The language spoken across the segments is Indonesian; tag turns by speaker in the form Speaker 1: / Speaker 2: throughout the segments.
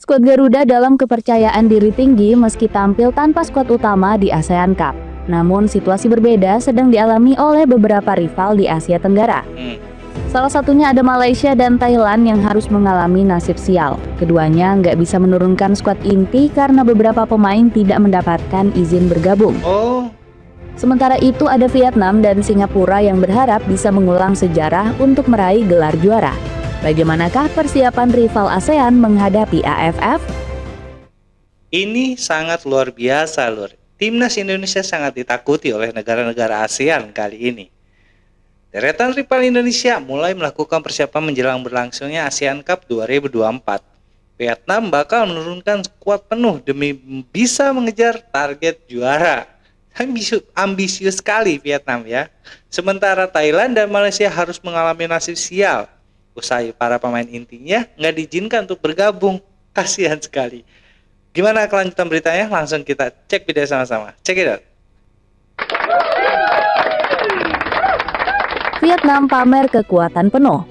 Speaker 1: Skuad Garuda dalam kepercayaan diri tinggi meski tampil tanpa skuad utama di ASEAN Cup. Namun situasi berbeda sedang dialami oleh beberapa rival di Asia Tenggara. Salah satunya ada Malaysia dan Thailand yang harus mengalami nasib sial. Keduanya nggak bisa menurunkan skuad inti karena beberapa pemain tidak mendapatkan izin bergabung. Sementara itu ada Vietnam dan Singapura yang berharap bisa mengulang sejarah untuk meraih gelar juara. Bagaimanakah persiapan rival ASEAN menghadapi AFF?
Speaker 2: Ini sangat luar biasa, Lur. Timnas Indonesia sangat ditakuti oleh negara-negara ASEAN kali ini. Deretan rival Indonesia mulai melakukan persiapan menjelang berlangsungnya ASEAN Cup 2024. Vietnam bakal menurunkan skuad penuh demi bisa mengejar target juara. Ambisius sekali Vietnam ya. Sementara Thailand dan Malaysia harus mengalami nasib sial. Usai para pemain intinya nggak diizinkan untuk bergabung. Kasihan sekali. Gimana kelanjutan beritanya? Langsung kita cek video sama-sama. Check it out.
Speaker 1: Vietnam pamer kekuatan penuh.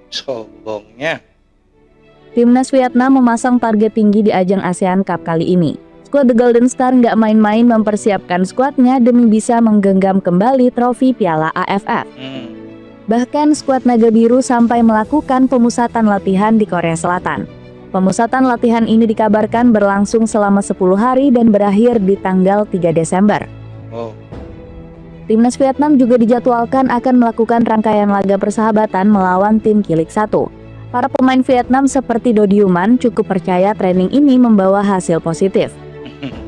Speaker 2: Sombongnya.
Speaker 1: Timnas Vietnam memasang target tinggi di ajang ASEAN Cup kali ini. Skuad The Golden Star nggak main-main mempersiapkan skuadnya demi bisa menggenggam kembali trofi Piala AFF. Bahkan skuad Naga Biru sampai melakukan pemusatan latihan di Korea Selatan. Pemusatan latihan ini dikabarkan berlangsung selama 10 hari dan berakhir di tanggal 3 Desember. Timnas Vietnam juga dijadwalkan akan melakukan rangkaian laga persahabatan melawan tim Kilik 1. Para pemain Vietnam seperti Dodiuman cukup percaya training ini membawa hasil positif.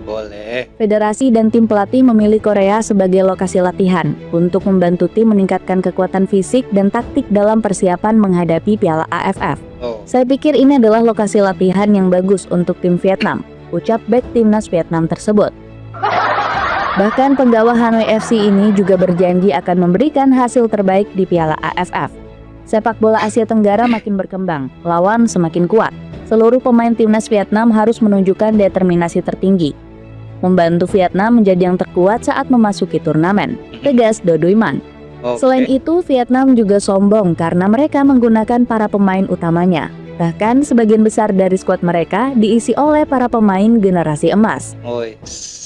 Speaker 2: Boleh.
Speaker 1: Federasi dan tim pelatih memilih Korea sebagai lokasi latihan untuk membantu tim meningkatkan kekuatan fisik dan taktik dalam persiapan menghadapi Piala AFF. Saya pikir ini adalah lokasi latihan yang bagus untuk tim Vietnam, ucap bek timnas Vietnam tersebut. Bahkan penggawa Hanoi FC ini juga berjanji akan memberikan hasil terbaik di Piala AFF. Sepak bola Asia Tenggara makin berkembang, lawan semakin kuat. Seluruh pemain timnas Vietnam harus menunjukkan determinasi tertinggi, membantu Vietnam menjadi yang terkuat saat memasuki turnamen, tegas Dodiuman. Selain itu, Vietnam juga sombong karena mereka menggunakan para pemain utamanya. Bahkan sebagian besar dari skuad mereka diisi oleh para pemain generasi emas.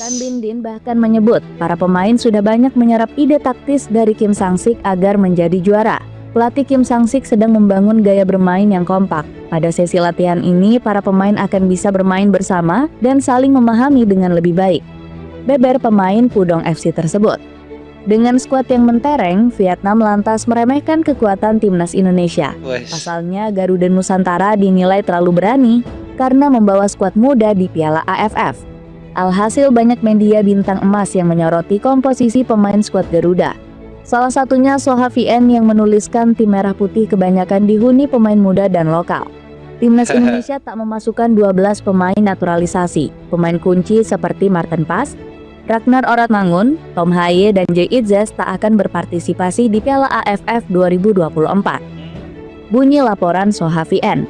Speaker 1: Tan Binh Dinh bahkan menyebut para pemain sudah banyak menyerap ide taktis dari Kim Sang-sik agar menjadi juara. Pelatih Kim Sang-sik sedang membangun gaya bermain yang kompak. Pada sesi latihan ini, para pemain akan bisa bermain bersama dan saling memahami dengan lebih baik, beber pemain Pudong FC tersebut. Dengan skuad yang mentereng, Vietnam lantas meremehkan kekuatan timnas Indonesia. Pasalnya, Garuda Nusantara dinilai terlalu berani karena membawa skuad muda di Piala AFF. Alhasil banyak media bintang emas yang menyoroti komposisi pemain skuad Garuda. Salah satunya Soha VN yang menuliskan tim merah putih kebanyakan dihuni pemain muda dan lokal. Timnas Indonesia tak memasukkan 12 pemain naturalisasi. Pemain kunci seperti Martin Pas, Ragnar Oratmangun, Tom Haye, dan Jay Itzes tak akan berpartisipasi di Piala AFF 2024. Bunyi laporan Soha VN.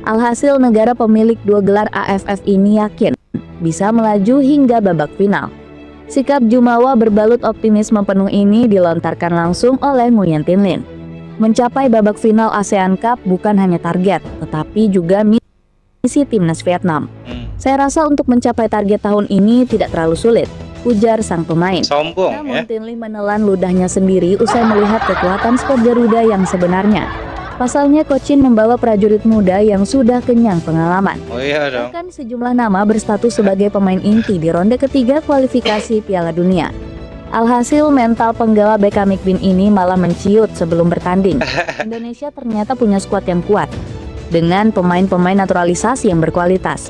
Speaker 1: Alhasil negara pemilik 2 gelar AFF ini yakin bisa melaju hingga babak final. Sikap Jumawa berbalut optimisme penuh ini dilontarkan langsung oleh Nguyen Tin Linh. Mencapai babak final ASEAN Cup bukan hanya target, tetapi juga misi timnas Vietnam. Saya rasa untuk mencapai target tahun ini tidak terlalu sulit, ujar sang pemain.
Speaker 2: Sombong
Speaker 1: Namun Tin Linh menelan ludahnya sendiri usai melihat kekuatan skuad Garuda yang sebenarnya. Pasalnya Cochin membawa prajurit muda yang sudah kenyang pengalaman. Bahkan sejumlah nama berstatus sebagai pemain inti di ronde ketiga kualifikasi Piala Dunia. Alhasil mental penggawa Beckham McBean ini malah menciut sebelum bertanding. Indonesia ternyata punya skuad yang kuat dengan pemain-pemain naturalisasi yang berkualitas.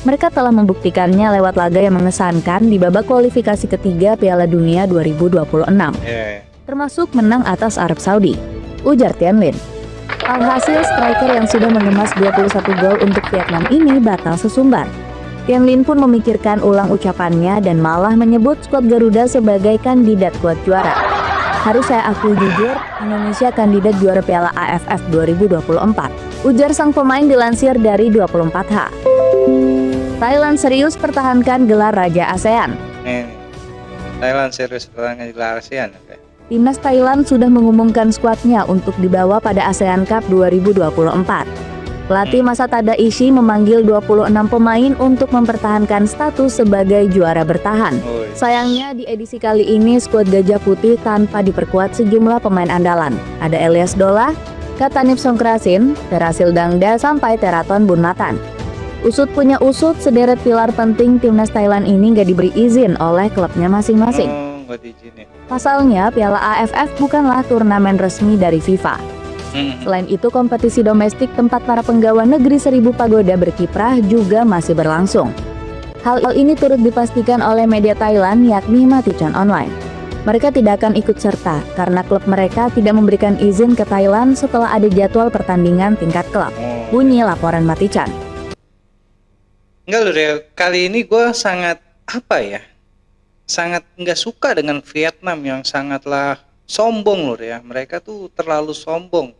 Speaker 1: Mereka telah membuktikannya lewat laga yang mengesankan di babak kualifikasi ketiga Piala Dunia 2026. Termasuk menang atas Arab Saudi, ujar Tin Linh. Alhasil striker yang sudah mengemas 21 gol untuk Vietnam ini batal sesumbar. Tin Linh pun memikirkan ulang ucapannya dan malah menyebut skuad Garuda sebagai kandidat kuat juara. Harus saya akui jujur, Indonesia kandidat juara Piala AFF 2024, ujar sang pemain dilansir dari 24H. Thailand serius pertahankan gelar Raja ASEAN.
Speaker 2: Thailand serius pertahankan gelar ASEAN.
Speaker 1: Timnas Thailand sudah mengumumkan skuadnya untuk dibawa pada ASEAN Cup 2024. Pelatih Masa Tadaishi memanggil 26 pemain untuk mempertahankan status sebagai juara bertahan. Sayangnya di edisi kali ini skuad Gajah Putih tanpa diperkuat sejumlah pemain andalan. Ada Elias Dolah, Katanip Songkrasin, Terasil Dangda sampai Teraton Bunatan. Usut punya usut, sederet pilar penting timnas Thailand ini gak diberi izin oleh klubnya masing-masing. Pasalnya, Piala AFF bukanlah turnamen resmi dari FIFA. Selain itu, kompetisi domestik tempat para penggawa negeri Seribu Pagoda berkiprah juga masih berlangsung. Hal ini turut dipastikan oleh media Thailand yakni Matichon Online. Mereka tidak akan ikut serta karena klub mereka tidak memberikan izin ke Thailand setelah ada jadwal pertandingan tingkat klub. Bunyi laporan Matichon.
Speaker 2: Enggak Lur ya, kali ini gue sangat sangat nggak suka dengan Vietnam yang sangatlah sombong Lur ya. Mereka tuh terlalu sombong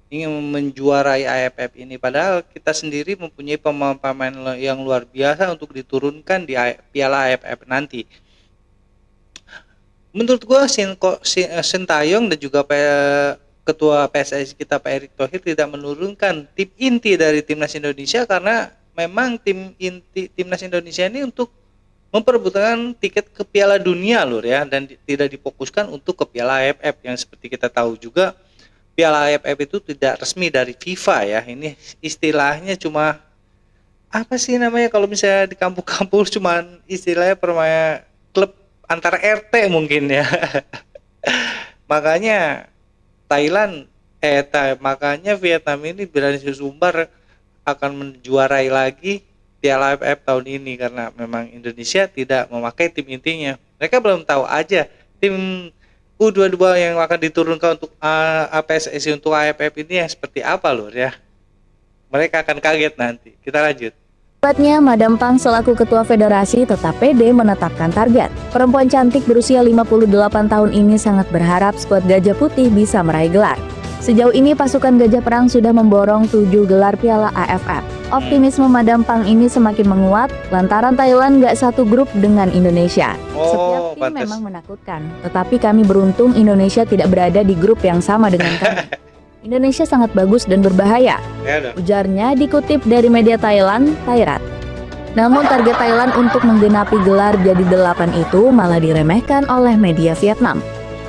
Speaker 2: ingin menjuarai AFF ini, padahal kita sendiri mempunyai pemain-pemain yang luar biasa untuk diturunkan di Piala AFF nanti. Menurut gue Sintayong dan juga ketua PSSI kita Pak Erick Thohir tidak menurunkan tim inti dari timnas Indonesia karena memang tim inti timnas Indonesia ini untuk memperebutkan tiket ke Piala Dunia Lur ya, dan tidak difokuskan untuk ke Piala AFF yang seperti kita tahu juga Piala AFF itu tidak resmi dari FIFA ya. Ini istilahnya cuma apa sih namanya kalau misalnya di kampung-kampung cuma istilahnya permainan klub antar RT mungkin ya. Makanya makanya Vietnam ini berani sumbar akan menjuarai lagi Piala AFF tahun ini karena memang Indonesia tidak memakai tim intinya. Mereka belum tahu aja tim U22 yang akan diturunkan untuk PSSI untuk AFF ini yang seperti apa Lur ya. Mereka akan kaget nanti. Kita lanjut.
Speaker 1: Tepatnya, Madam Pang selaku Ketua Federasi tetap pede menetapkan target. Perempuan cantik berusia 58 tahun ini sangat berharap skuad Gajah Putih bisa meraih gelar. Sejauh ini pasukan Gajah Perang sudah memborong 7 gelar Piala AFF. Optimisme Madam Pang ini semakin menguat lantaran Thailand gak satu grup dengan Indonesia. Setiap tim memang menakutkan, tetapi kami beruntung Indonesia tidak berada di grup yang sama dengan kami. Indonesia sangat bagus dan berbahaya, ujarnya dikutip dari media Thailand, Thairat. Namun target Thailand untuk menggenapi gelar jadi 8 itu malah diremehkan oleh media Vietnam.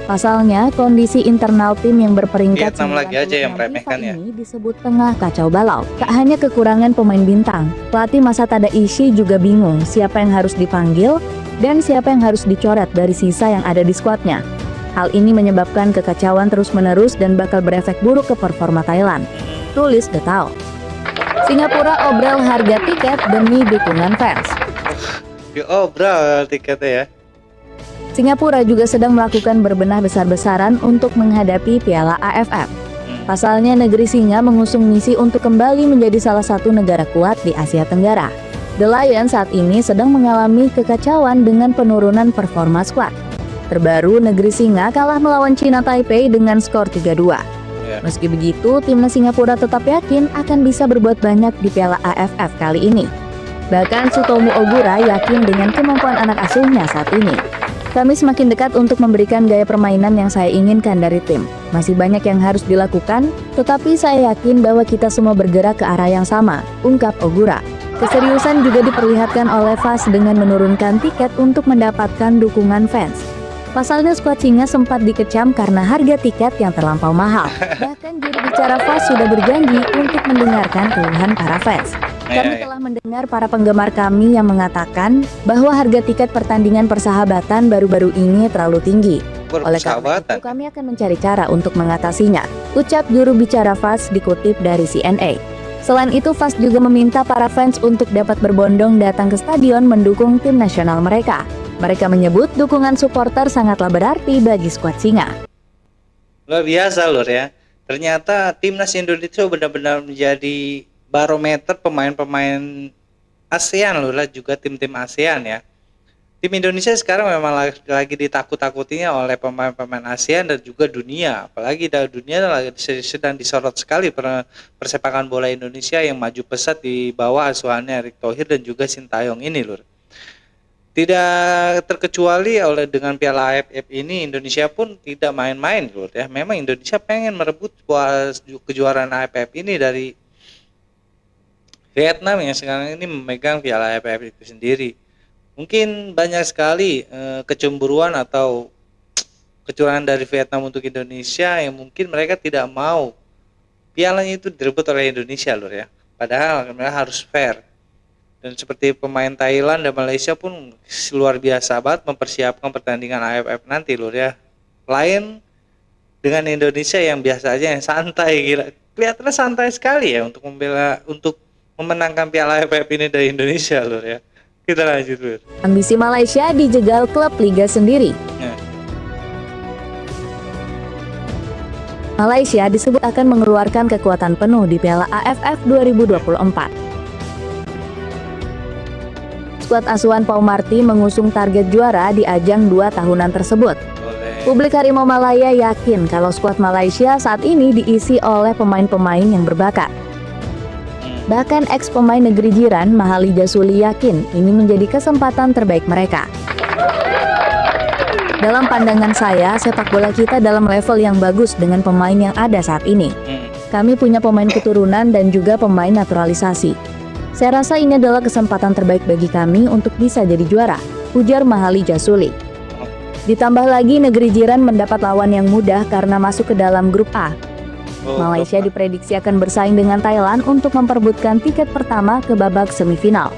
Speaker 1: Pasalnya, kondisi internal tim yang berperingkat
Speaker 2: Vietnam lagi aja yang meremehkan ya.
Speaker 1: Ini disebut tengah kacau balau. Tak hanya kekurangan pemain bintang, pelatih Masa Tadaishi juga bingung siapa yang harus dipanggil dan siapa yang harus dicoret dari sisa yang ada di skuadnya. Hal ini menyebabkan kekacauan terus-menerus dan bakal berefek buruk ke performa Thailand. Tulis The Tao. Singapura obrol harga tiket demi dukungan fans.
Speaker 2: Obrol tiketnya ya.
Speaker 1: Singapura juga sedang melakukan berbenah besar-besaran untuk menghadapi Piala AFF. Pasalnya, negeri singa mengusung misi untuk kembali menjadi salah satu negara kuat di Asia Tenggara. The Lions saat ini sedang mengalami kekacauan dengan penurunan performa skuad. Terbaru, negeri singa kalah melawan China Taipei dengan skor 3-2. Meski begitu, timnas Singapura tetap yakin akan bisa berbuat banyak di Piala AFF kali ini. Bahkan Sutomo Ogura yakin dengan kemampuan anak asuhnya saat ini. Kami semakin dekat untuk memberikan gaya permainan yang saya inginkan dari tim. Masih banyak yang harus dilakukan, tetapi saya yakin bahwa kita semua bergerak ke arah yang sama, ungkap Ogura. Keseriusan juga diperlihatkan oleh FAS dengan menurunkan tiket untuk mendapatkan dukungan fans. Pasalnya skuad singa sempat dikecam karena harga tiket yang terlampau mahal. Bahkan juru bicara FAS sudah berjanji untuk mendengarkan keluhan para fans. Kami telah mendengar para penggemar kami yang mengatakan bahwa harga tiket pertandingan persahabatan baru-baru ini terlalu tinggi. Oleh karena itu, kami akan mencari cara untuk mengatasinya, ucap juru bicara FAS dikutip dari CNA. Selain itu, FAS juga meminta para fans untuk dapat berbondong datang ke stadion mendukung tim nasional mereka. Mereka menyebut dukungan supporter sangatlah berarti bagi skuad singa.
Speaker 2: Luar biasa Lur ya. Ternyata timnas Indonesia benar-benar menjadi barometer pemain-pemain ASEAN Lur lah, juga tim-tim ASEAN ya. Tim Indonesia sekarang memang lagi ditakut-takutinya oleh pemain-pemain ASEAN dan juga dunia. Apalagi dunia lagi sedang disorot sekali persepakan bola Indonesia yang maju pesat di bawah asuhannya Erick Thohir dan juga Sintayong ini Lur. Tidak terkecuali oleh dengan Piala AFF ini, Indonesia pun tidak main-main Lur ya. Memang Indonesia pengen merebut kejuaraan AFF ini dari Vietnam yang sekarang ini memegang Piala AFF itu sendiri. Mungkin banyak sekali kecemburuan atau kecurangan dari Vietnam untuk Indonesia yang mungkin mereka tidak mau pialanya itu direbut oleh Indonesia lur ya. Padahal mereka harus fair. Dan seperti pemain Thailand dan Malaysia pun luar biasa banget mempersiapkan pertandingan AFF nanti lur ya. Lain dengan Indonesia yang biasa aja yang santai, gila. Kelihatannya santai sekali ya untuk memenangkan Piala AFF ini dari Indonesia lur ya. Kita lanjut lur.
Speaker 1: Ambisi Malaysia dijegal klub liga sendiri.
Speaker 2: Ya.
Speaker 1: Malaysia disebut akan mengeluarkan kekuatan penuh di Piala AFF 2024. Skuad asuhan Paul Marty mengusung target juara di ajang 2 tahunan tersebut. Publik Harimau Malaya yakin kalau skuad Malaysia saat ini diisi oleh pemain-pemain yang berbakat. Bahkan ex pemain negeri jiran Mahali Jasuli yakin ini menjadi kesempatan terbaik mereka. Dalam pandangan saya, sepak bola kita dalam level yang bagus dengan pemain yang ada saat ini. Kami punya pemain keturunan dan juga pemain naturalisasi. Saya rasa ini adalah kesempatan terbaik bagi kami untuk bisa jadi juara, ujar Mahali Jasuli. Ditambah lagi negeri jiran mendapat lawan yang mudah karena masuk ke dalam grup A. Malaysia diprediksi akan bersaing dengan Thailand untuk memperebutkan tiket pertama ke babak semifinal.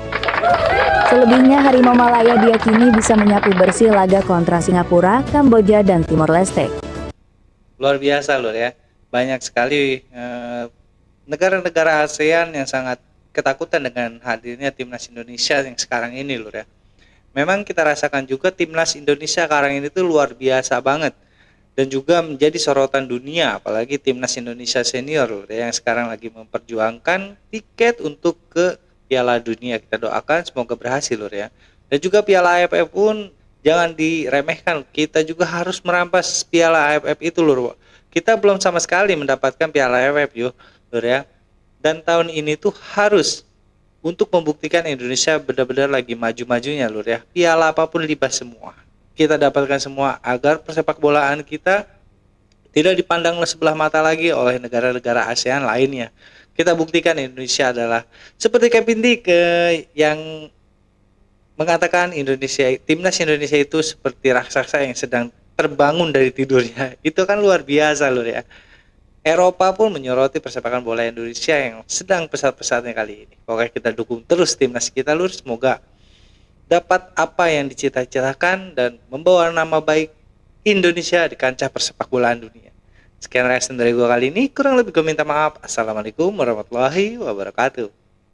Speaker 1: Selebihnya Harimau Malaya diyakini bisa menyapu bersih laga kontra Singapura, Kamboja, dan Timor Leste.
Speaker 2: Luar biasa lur ya, banyak sekali negara-negara ASEAN yang sangat ketakutan dengan hadirnya timnas Indonesia yang sekarang ini lur ya. Memang kita rasakan juga timnas Indonesia sekarang ini tuh luar biasa banget dan juga menjadi sorotan dunia, apalagi timnas Indonesia senior lur ya, yang sekarang lagi memperjuangkan tiket untuk ke Piala Dunia. Kita doakan semoga berhasil lur ya. Dan juga Piala AFF pun jangan diremehkan. Kita juga harus merampas Piala AFF itu lur. Kita belum sama sekali mendapatkan Piala AFF yuk lur ya. Dan tahun ini tuh harus untuk membuktikan Indonesia benar-benar lagi maju-majunya lur ya. Piala apapun libas semua. Kita dapatkan semua agar persepak bolaan kita tidak dipandang sebelah mata lagi oleh negara-negara ASEAN lainnya. Kita buktikan Indonesia adalah seperti Kevin Dick yang mengatakan timnas Indonesia itu seperti raksasa yang sedang terbangun dari tidurnya. Itu kan luar biasa lur ya. Eropa pun menyoroti persepakan bola Indonesia yang sedang pesat-pesatnya kali ini. Pokoknya kita dukung terus timnas kita lur, semoga dapat apa yang dicita-citakan dan membawa nama baik Indonesia di kancah persepak bolaan dunia. Sekian reaction dari gue kali ini, kurang lebih gue minta maaf. Assalamualaikum warahmatullahi wabarakatuh.